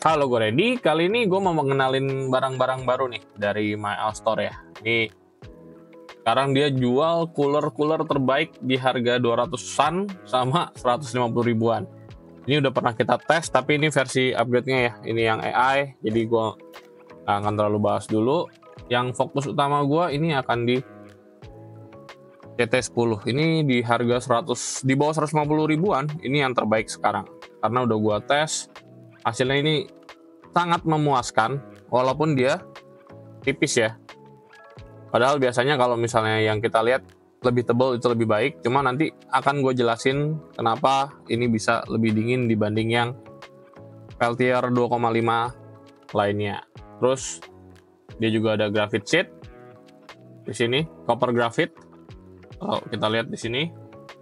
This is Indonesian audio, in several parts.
Halo, gue Reddy. Kali ini gue mau mengenalin barang-barang baru nih dari MyAllStore ya. Ini sekarang dia jual cooler terbaik di harga 200-an sama 150 ribuan. Ini udah pernah kita tes, tapi ini versi upgrade-nya ya. Ini yang AI, jadi gue nggak akan terlalu bahas dulu. Yang fokus utama gue ini akan di CT10. Ini di harga 100, di bawah 150 ribuan. Ini yang terbaik sekarang. Karena udah gue tes, hasilnya ini sangat memuaskan, walaupun dia tipis ya. Padahal biasanya kalau misalnya yang kita lihat lebih tebal itu lebih baik. Cuma nanti akan gue jelasin kenapa ini bisa lebih dingin dibanding yang Peltier 2,5 lainnya. Terus dia juga ada graphite sheet di sini, copper graphite. Kalau kita lihat di sini,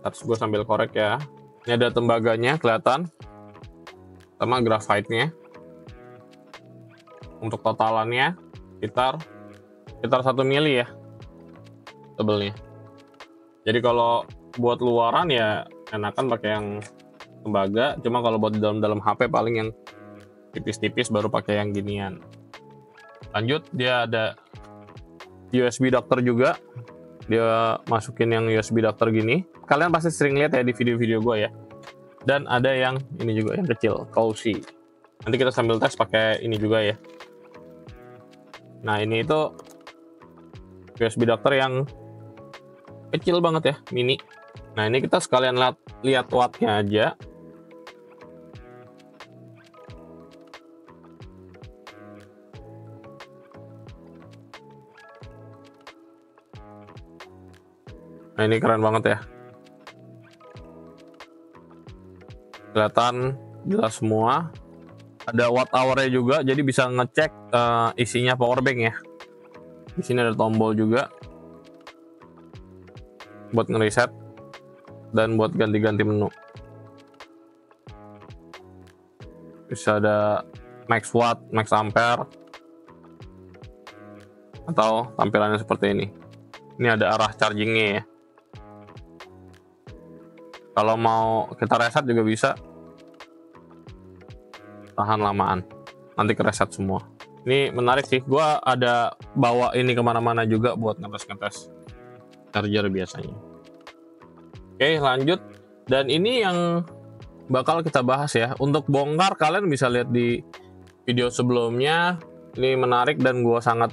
harus gue sambil korek ya. Ini ada tembaganya kelihatan, sama graphite-nya. Untuk totalannya sekitar 1 mili ya tebelnya. Jadi kalau buat luaran ya enakan pakai yang tembaga, cuma kalau buat di dalam HP paling yang tipis-tipis baru pakai yang ginian. Lanjut, dia ada USB adapter juga. Dia masukin yang USB adapter gini. Kalian pasti sering lihat ya di video-video gue ya. Dan ada yang ini juga yang kecil, cozy. Nanti kita sambil tes pakai ini juga ya. Nah, ini itu USB adapter yang kecil banget ya, mini. Nah, ini kita sekalian lihat wattnya aja. Nah, ini keren banget ya. Kelihatan jelas semua. Ada watt hour-nya juga, jadi bisa ngecek isinya power bank ya. Di sini ada tombol juga buat ngereset dan buat ganti-ganti menu. Bisa ada max watt, max ampere, atau tampilannya seperti ini. Ini ada arah chargingnya ya. Kalau mau kita reset juga bisa. Tahan lamaan, nanti kereset semua. Ini menarik sih, gue ada bawa ini kemana-mana juga buat ngetes charger biasanya. Oke, lanjut. Dan ini yang bakal kita bahas ya. Untuk bongkar kalian bisa lihat di video sebelumnya. Ini menarik dan gue sangat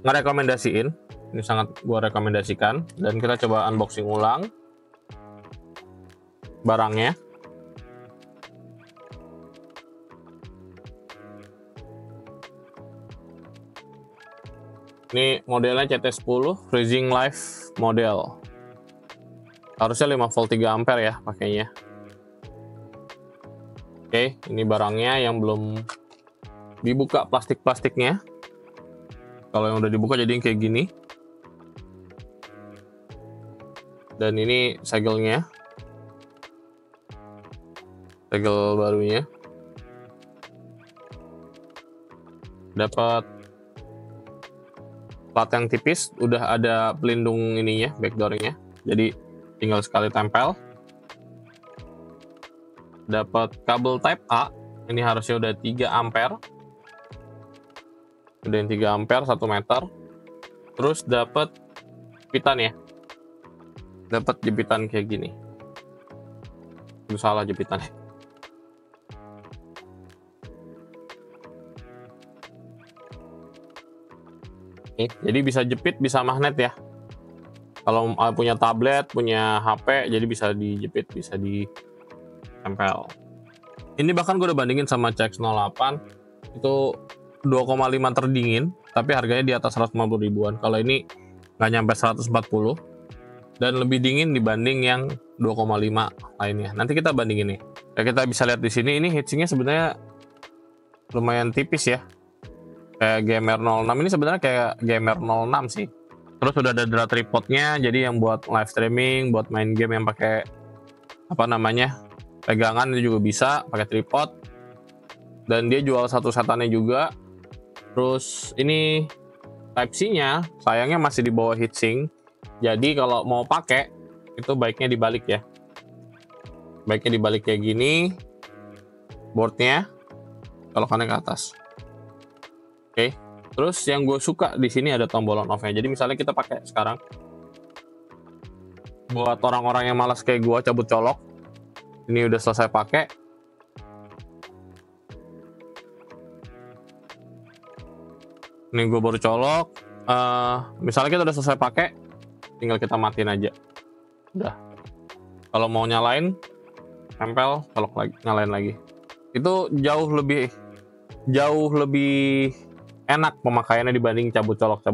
ngerekomendasiin. Ini sangat gue rekomendasikan. Dan kita coba unboxing ulang barangnya. Ini modelnya CT10 Freezing Life model. Harusnya 5 volt 3 ampere ya pakainya. Oke, ini barangnya yang belum dibuka plastiknya. Kalau yang udah dibuka jadi kayak gini. Dan ini segelnya. Segel barunya. Dapat plat yang tipis, udah ada pelindung ininya, backdoornya, jadi tinggal sekali tempel. Dapat kabel type A, ini harusnya udah 3 ampere, udah yang 3 ampere 1 meter. Terus dapat jepitan ya, dapat jepitan kayak gini. Itu salah jepitannya. Jadi bisa jepit, bisa magnet ya. Kalau punya tablet, punya HP, jadi bisa dijepit, bisa ditempel. Ini bahkan gue udah bandingin sama CX-08, itu 2,5 terdingin, tapi harganya di atas 150 ribuan. Kalau ini nggak nyampe 140, dan lebih dingin dibanding yang 2,5 lainnya. Nanti kita bandingin nih. Ya, kita bisa lihat di sini, ini heatsinknya sebenarnya lumayan tipis ya. Kayak GMR 06, ini sebenarnya kayak GMR 06 sih. Terus udah ada tripodnya, jadi yang buat live streaming, buat main game yang pakai apa namanya pegangan itu juga bisa pakai tripod. Dan dia jual satu setannya juga. Terus ini Type C-nya sayangnya masih di bawah heatsink. Jadi kalau mau pakai itu baiknya dibalik ya. Baiknya dibalik kayak gini boardnya. colokannya ke atas. Oke. Terus yang gue suka di sini ada tombol on off-nya. Jadi misalnya kita pakai sekarang, buat orang-orang yang malas kayak gue cabut colok, ini udah selesai pakai. Ini gue baru colok. Misalnya kita udah selesai pakai, tinggal kita matiin aja. Udah. Kalau mau nyalain, tempel, colok lagi, nyalain lagi. Itu jauh lebih enak pemakaiannya dibanding cabut colok.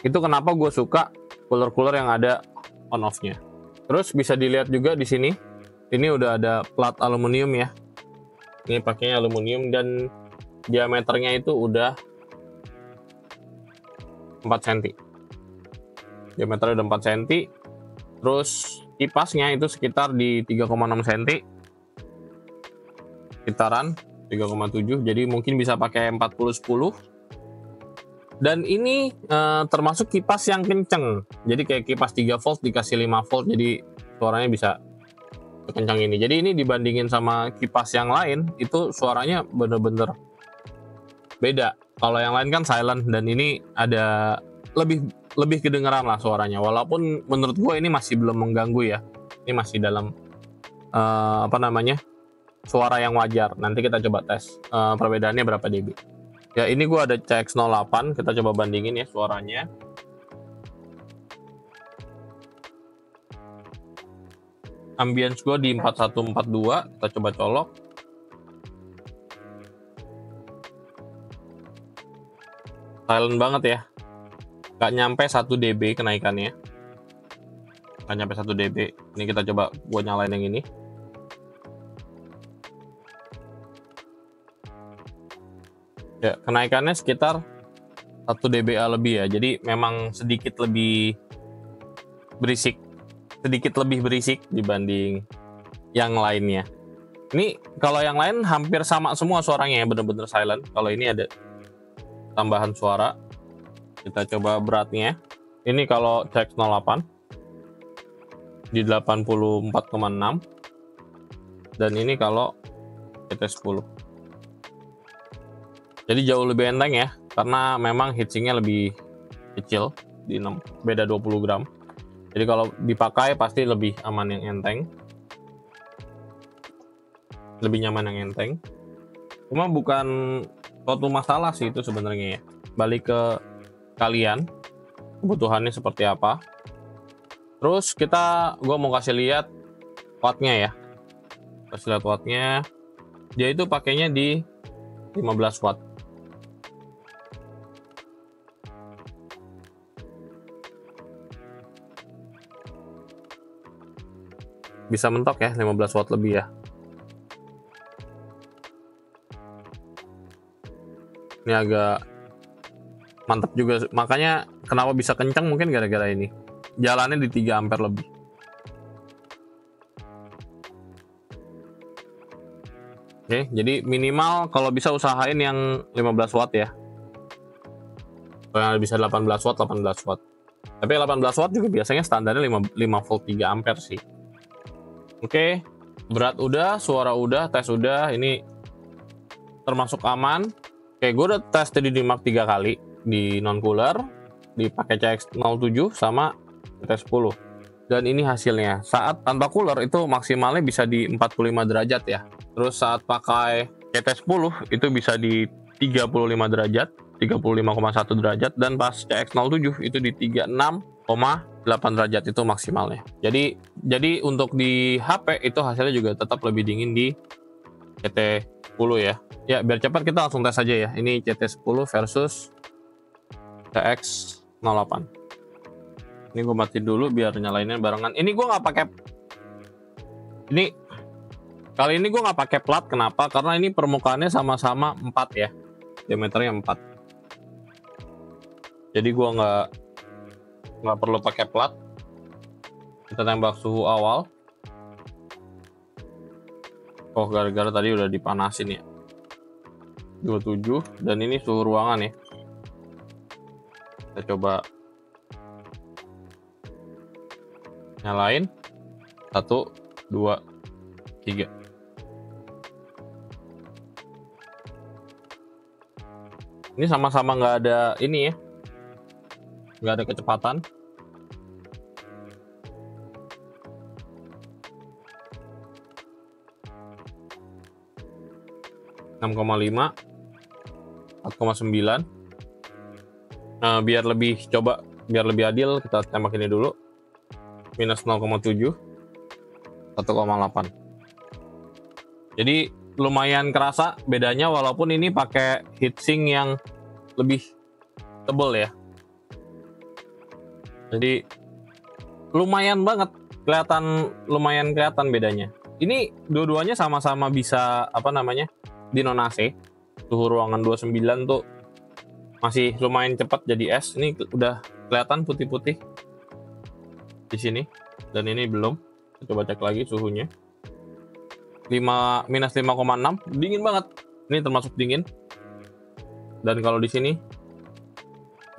Itu kenapa gue suka cooler yang ada on off-nya. Terus bisa dilihat juga di sini, ini udah ada plat aluminium ya. Ini pakainya aluminium dan diameternya itu udah 4 cm. Diameternya udah 4 cm. Terus kipasnya itu sekitar di 3,6 cm. Sekitaran 3,7. Jadi mungkin bisa pakai 40-10. Dan ini termasuk kipas yang kenceng. Jadi kayak kipas 3 volt dikasih 5 volt. Jadi suaranya bisa kencang ini. Jadi ini dibandingin sama kipas yang lain, itu suaranya bener-bener beda. Kalau yang lain kan silent, dan ini ada lebih kedengeran lah suaranya. Walaupun menurut gue ini masih belum mengganggu ya. Ini masih dalam suara yang wajar. Nanti kita coba tes perbedaannya berapa dB. Ya ini gue ada CX08, kita coba bandingin ya suaranya. Ambience gue di 4142, kita coba colok. Silent banget ya. Gak nyampe 1 dB kenaikannya. Gak nyampe 1 dB. Ini kita coba gue nyalain yang ini. Ya, kenaikannya sekitar 1 dBA lebih ya. Jadi memang sedikit lebih berisik dibanding yang lainnya. Ini kalau yang lain hampir sama semua suaranya ya, bener-bener silent. Kalau ini ada tambahan suara. Kita coba beratnya. Ini kalau CX08 di 84,6. Dan ini kalau CT10. Jadi jauh lebih enteng ya, karena memang heatsinknya lebih kecil, di 6, beda 20 gram. Jadi kalau dipakai pasti lebih aman yang enteng, lebih nyaman yang enteng. Cuma bukan suatu masalah sih itu sebenarnya ya. Balik ke kalian, kebutuhannya seperti apa. Terus gue mau kasih lihat wattnya ya. Kasih lihat wattnya. Dia itu pakainya di 15 watt. Bisa mentok ya, 15 watt lebih ya. Ini agak mantap juga, makanya kenapa bisa kencang mungkin gara-gara ini. Jalannya di 3 ampere lebih. Oke, jadi minimal kalau bisa usahain yang 15 watt ya. Kalau yang bisa 18 watt, 18 watt. Tapi 18 watt juga biasanya standarnya 5 volt 3 ampere sih. Oke, berat udah, suara udah, tes udah, ini termasuk aman. Oke, gue udah tes tadi di Mark 3 kali, di non-cooler, dipakai CX07 sama CT10. Dan ini hasilnya, saat tanpa cooler itu maksimalnya bisa di 45 derajat ya. Terus saat pakai CT10 itu bisa di 35 derajat, 35,1 derajat, dan pas CX07 itu di 36,8 derajat itu maksimalnya. Jadi untuk di HP itu hasilnya juga tetap lebih dingin di CT10 ya. Ya biar cepat kita langsung tes aja ya. Ini CT10 versus CX08. Ini gue matiin dulu biar nyalainnya barengan. Ini gue nggak pakai. Kali ini gue nggak pakai plat. Kenapa? Karena ini permukaannya sama-sama 4 ya. Diameternya 4. Jadi gue nggak perlu pakai plat. Kita tembak suhu awal. Oh, gara-gara tadi udah dipanasin ya. 27, dan ini suhu ruangan ya. Kita coba nyalain. 1, 2, 3. Ini sama-sama nggak ada ini ya, nggak ada kecepatan. (6,5), 4,9. Nah, biar lebih adil kita tembak ini dulu. Minus 0,7, 1,8. Jadi lumayan kerasa bedanya, walaupun ini pakai heatsink yang lebih tebal ya. Jadi lumayan kelihatan bedanya. Ini dua-duanya sama-sama bisa di non AC. Suhu ruangan 29 tuh masih lumayan cepat jadi es. Ini udah kelihatan putih-putih di sini, dan ini belum. Coba cek lagi suhunya. Minus 5,6, dingin banget. Ini termasuk dingin. Dan kalau di sini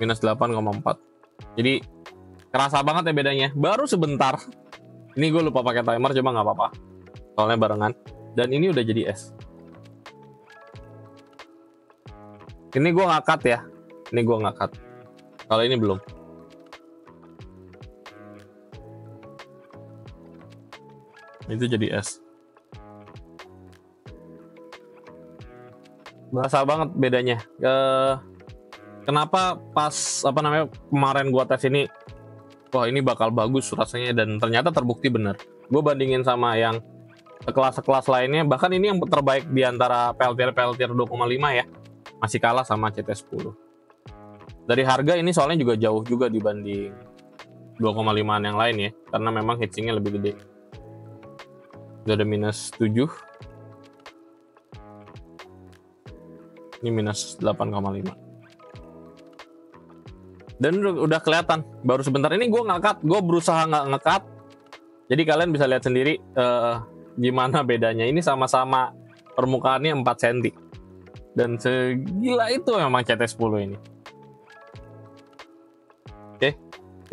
minus 8,4. Jadi kerasa banget ya bedanya. Baru sebentar. Ini gue lupa pakai timer, coba nggak apa-apa. Soalnya barengan. Dan ini udah jadi es. Ini gue nggak cut ya. Ini gue nggak cut. Kalau ini belum. Itu jadi es. Berasa banget bedanya. Kenapa pas kemarin gua tes ini, wah ini bakal bagus rasanya, dan ternyata terbukti bener. Gue bandingin sama yang sekelas lainnya, bahkan ini yang terbaik di antara peltier 2,5 ya, masih kalah sama CT10. Dari harga ini soalnya juga jauh juga dibanding 2,5an yang lain ya, karena memang heatsinknya lebih gede. Udah ada minus 7. Ini minus 8,5. Dan udah kelihatan baru sebentar ini. Gue nggak cut, gue berusaha nggak nge-cut, jadi kalian bisa lihat sendiri gimana bedanya. Ini sama-sama permukaannya 4 cm, dan segila itu memang CT10 ini. Oke,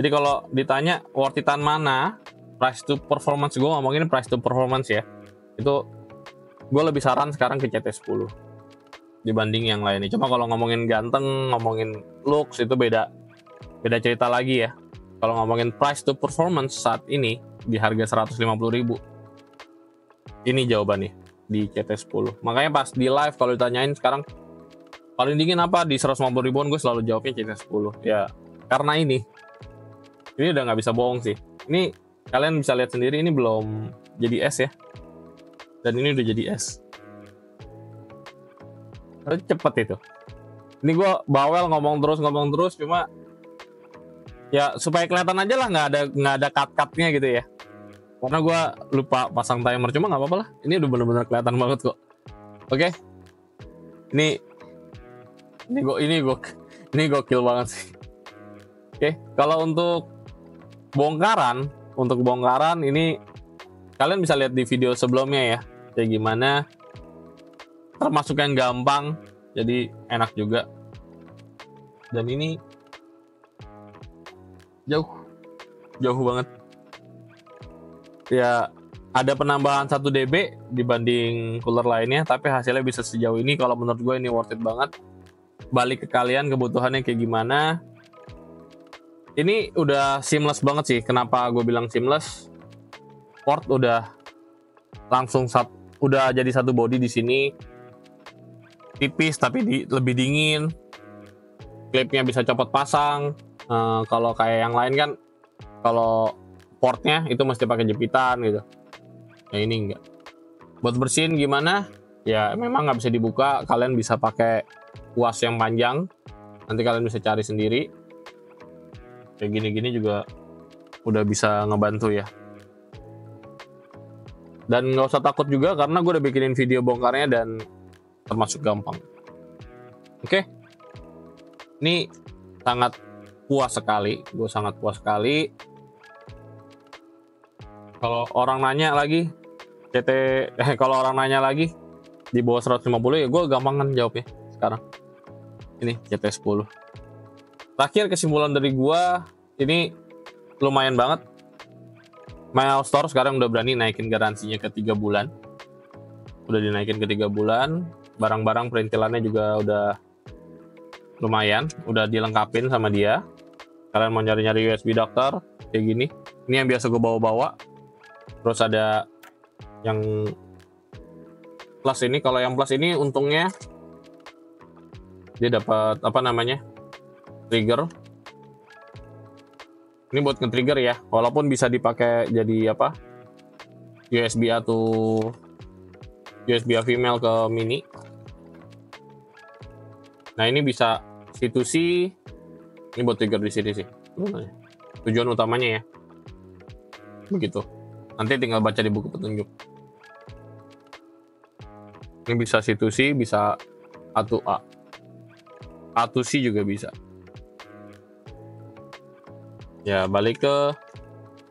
jadi kalau ditanya worth it-an mana, price to performance, gue ngomongin price to performance ya, itu gue lebih saran sekarang ke CT10 dibanding yang lainnya. Cuma kalau ngomongin ganteng, ngomongin looks, itu beda cerita lagi ya. Kalau ngomongin price to performance saat ini di harga 150.000, ini jawabannya di CT10. Makanya pas di live kalau ditanyain sekarang paling dingin apa di 150.000-an, gue selalu jawabnya CT10 ya, karena ini udah nggak bisa bohong sih. Ini kalian bisa lihat sendiri, ini belum jadi es ya, dan ini udah jadi es. Cepet itu. Ini gue bawel ngomong terus, cuma ya supaya kelihatan aja lah, nggak ada cut-cutnya gitu ya. Karena gue lupa pasang timer, cuma nggak apa-apa lah. Ini udah bener-bener kelihatan banget kok. Oke, ini gokil banget sih. Oke, kalau untuk bongkaran ini kalian bisa lihat di video sebelumnya ya, kayak gimana. Termasuk yang gampang, jadi enak juga. Dan ini jauh banget ya. Ada penambahan 1 dB dibanding cooler lainnya, tapi hasilnya bisa sejauh ini. Kalau menurut gue ini worth it banget. Balik ke kalian kebutuhannya kayak gimana. Ini udah seamless banget sih. Kenapa gue bilang seamless? Port udah langsung udah jadi satu body di sini. Tipis tapi lebih dingin. Klipnya bisa copot pasang. Kalau kayak yang lain kan, kalau portnya itu mesti pakai jepitan gitu. Nah ini enggak. Buat bersihin gimana? Ya memang nggak bisa dibuka. Kalian bisa pakai kuas yang panjang. Nanti kalian bisa cari sendiri. Kayak gini-gini juga udah bisa ngebantu ya. Dan nggak usah takut juga, karena gue udah bikinin video bongkarnya dan termasuk gampang. Oke, ini sangat puas sekali. Gue sangat puas sekali. Kalau orang nanya lagi kalau orang nanya lagi di bawah 150 ya, gue gampang kan jawabnya sekarang. Ini CT10. Terakhir kesimpulan dari gue, ini lumayan banget. MyAllStore sekarang udah berani naikin garansinya ke 3 bulan. Udah dinaikin ke 3 bulan. Barang-barang perintilannya juga udah lumayan, udah dilengkapin sama dia. Kalian mau nyari-nyari USB dokter kayak gini, ini yang biasa gue bawa-bawa. Terus ada yang plus ini, kalau yang plus ini untungnya dia dapat apa namanya, trigger. Ini buat nge-trigger ya, walaupun bisa dipakai jadi apa, USB A to USB A female ke mini. Nah ini bisa C2C, ini buat trigger di sini sih tujuan utamanya ya, begitu. Nanti tinggal baca di buku petunjuk. Ini bisa C2C, bisa A to A, A to C juga bisa. Ya balik ke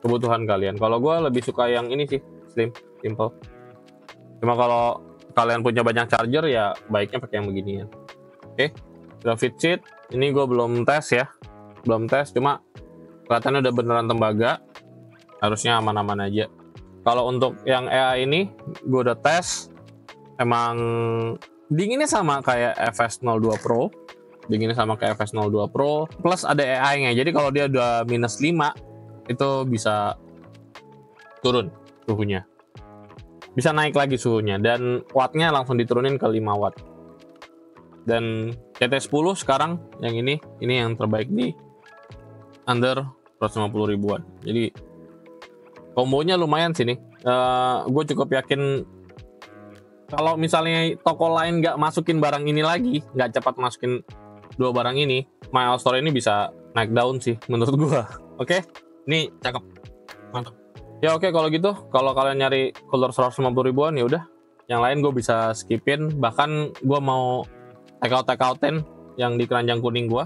kebutuhan kalian. Kalau gue lebih suka yang ini sih, slim, simple. Cuma kalau kalian punya banyak charger ya baiknya pakai yang beginian. Oke, graphic sheet ini gue belum tes ya, belum tes, cuma kelihatannya udah beneran tembaga, harusnya aman-aman aja. Kalau untuk yang EA ini gue udah tes, emang dinginnya sama kayak FS02 Pro, dinginnya sama kayak FS02 Pro, plus ada AI-nya. Jadi kalau dia udah -5 itu bisa turun suhunya, bisa naik lagi suhunya, dan wattnya langsung diturunin ke 5 watt. Dan CT10 sekarang yang ini yang terbaik di under 150 ribuan. Jadi kombonya lumayan sih nih. Gue cukup yakin kalau misalnya toko lain nggak masukin barang ini lagi, nggak cepat masukin dua barang ini, My All Store ini bisa naik daun sih menurut gue. Oke, ini cakep, mantap. Ya oke, kalau gitu, kalau kalian nyari cooler 150 ribuan ya udah, yang lain gue bisa skipin. Bahkan gue mau take outin yang di keranjang kuning gue,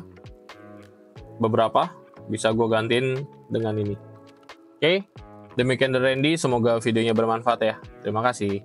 beberapa bisa gue gantiin dengan ini. Oke, demikian dari Randy, semoga videonya bermanfaat ya. Terima kasih.